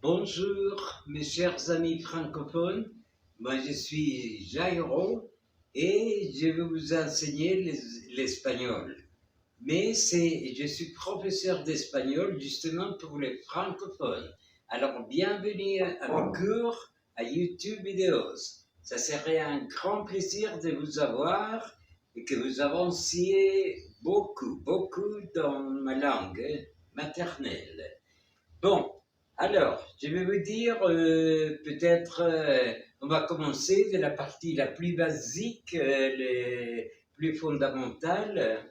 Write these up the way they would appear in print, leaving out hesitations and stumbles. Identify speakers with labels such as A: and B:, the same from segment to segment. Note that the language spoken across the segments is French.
A: Bonjour mes chers amis francophones, moi je suis Jairo et je vais vous enseigner l'espagnol. Mais je suis professeur d'espagnol justement pour les francophones. Alors bienvenue à mes cours à YouTube Vidéos. Ça serait un grand plaisir de vous avoir et que vous avanciez beaucoup dans ma langue maternelle. Bon, alors, je vais vous dire, peut-être, on va commencer de la partie la plus basique, les plus fondamentale,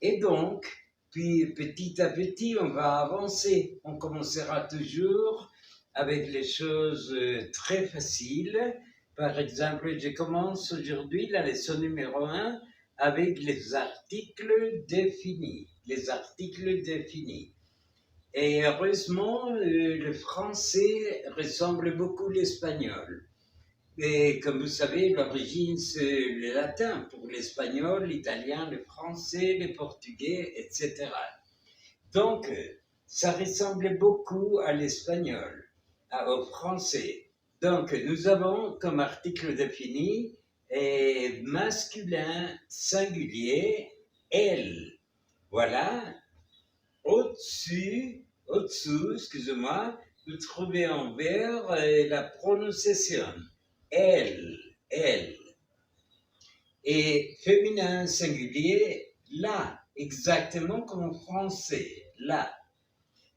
A: et donc, puis petit à petit, on va avancer. On commencera toujours avec les choses très faciles. Par exemple, je commence aujourd'hui la leçon numéro 1 avec les articles définis. Les articles définis. Et heureusement, le français ressemble beaucoup à l'espagnol. Et comme vous savez, l'origine, c'est le latin pour l'espagnol, l'italien, le français, le portugais, etc. Donc, ça ressemble beaucoup à l'espagnol, au français. Donc, nous avons comme article défini masculin singulier, elle. Voilà. Au-dessous, excusez-moi, vous trouvez en vert la prononciation. Elle, elle. Et féminin singulier, là, exactement comme en français, là.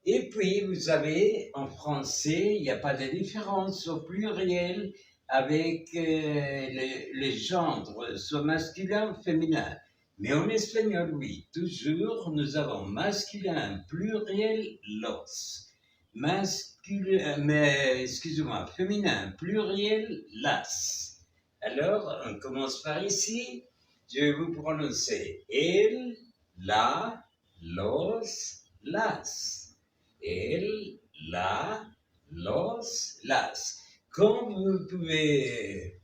A: Et puis, vous avez en français, il n'y a pas de différence au pluriel avec les gendres, soit masculin ou féminin. Mais en espagnol, oui, toujours, nous avons masculin, pluriel, los. Masculin, mais, excusez-moi, féminin, pluriel, las. Alors, on commence par ici. Je vais vous prononcer el, la, los, las. El, la, los, las. Comme vous pouvez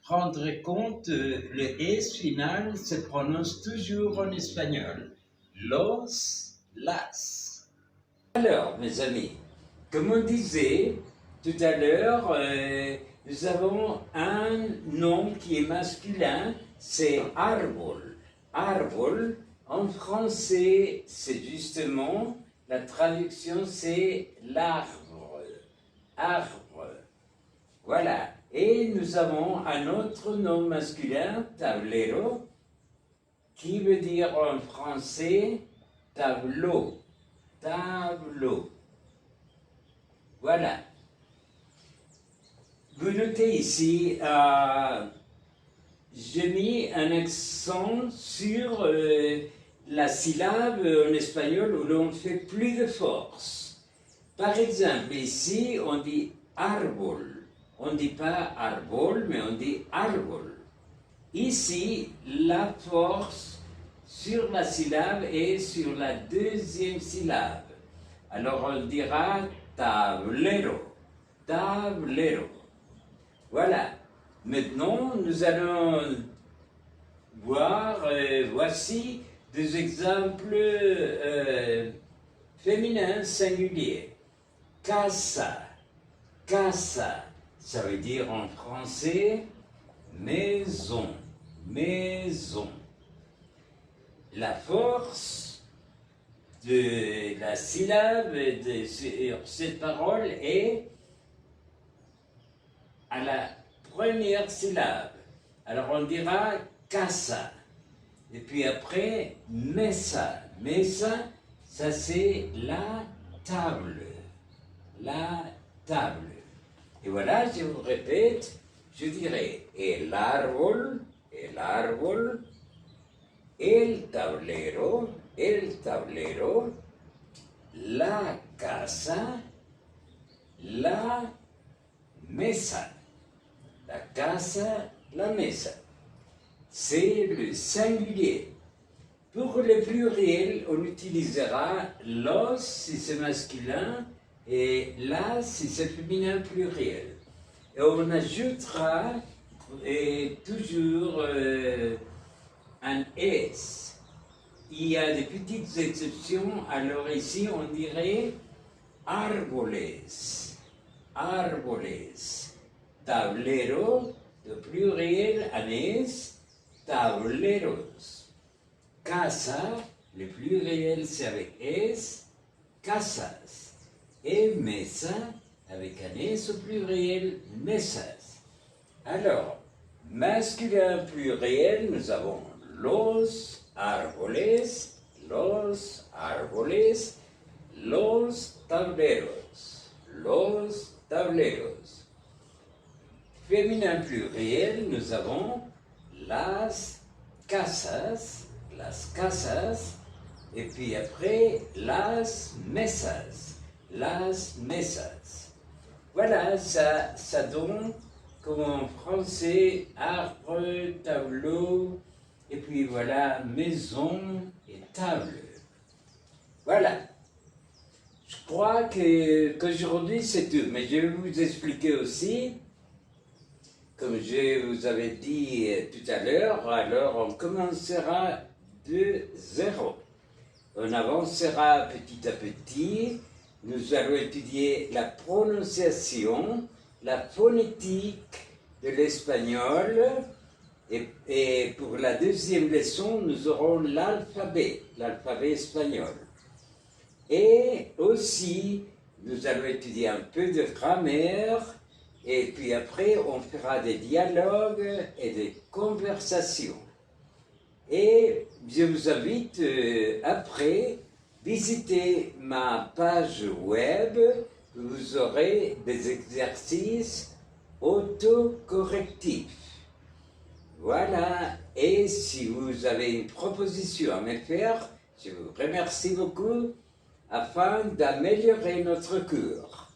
A: prendre compte, le S final se prononce toujours en espagnol. Los, las. Alors, mes amis, comme on disait tout à l'heure, nous avons un nom qui est masculin, c'est arbol. Arbol, en français, c'est justement, la traduction, c'est l'arbre. Arbre. Voilà. Et nous avons un autre nom masculin, tablero, qui veut dire en français tableau. Tableau. Voilà. Vous notez ici, j'ai mis un accent sur la syllabe en espagnol où l'on fait plus de force. Par exemple, ici, on dit arbol. On ne dit pas arbol, mais on dit arbol. Ici, la force sur la syllabe est sur la deuxième syllabe. Alors, on dira tablero. Tablero. Voilà. Maintenant, nous allons voir, voici des exemples féminins singuliers. Casa. Casa, ça veut dire en français maison. Maison. La force de la syllabe sur cette parole est à la première syllabe. Alors on dira casa. Et puis après, mesa. Mesa, ça c'est la table. La table. Et voilà, je vous répète, je dirais el árbol, el tablero, la casa, la mesa. La casa, la mesa. C'est le singulier. Pour le pluriel, on utilisera los si c'est masculin et la si c'est féminin pluriel. Et on ajoutera toujours un S. Il y a des petites exceptions, alors ici on dirait árboles. árboles. Tablero, le pluriel anés, tableros. Casa, le pluriel c'est avec S, casas. Et mesa, avec un S au pluriel, mesas. Alors, masculin pluriel, nous avons los árboles, los árboles, los tableros, los tableros. Féminin pluriel, nous avons las casas, et puis après las mesas, las mesas. Voilà, ça donne comme en français arbre, tableau, et puis voilà maison et table. Voilà. Je crois qu'aujourd'hui c'est tout, mais je vais vous expliquer aussi, comme je vous avais dit tout à l'heure, alors on commencera de zéro. On avancera petit à petit, nous allons étudier la prononciation, la phonétique de l'espagnol, et pour la deuxième leçon, nous aurons l'alphabet espagnol. Et aussi, nous allons étudier un peu de grammaire, et puis après, on fera des dialogues et des conversations. Et je vous invite après, visiter ma page web, où vous aurez des exercices autocorrectifs. Voilà, et si vous avez une proposition à me faire, je vous remercie beaucoup afin d'améliorer notre cours.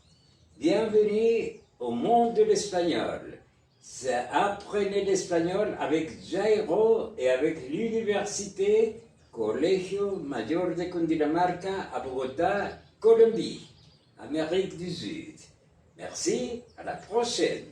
A: Bienvenue au monde de l'espagnol. Apprenez l'espagnol avec Jairo et avec l'université Colegio Mayor de Cundinamarca à Bogotá, Colombie, Amérique du Sud. Merci, à la prochaine.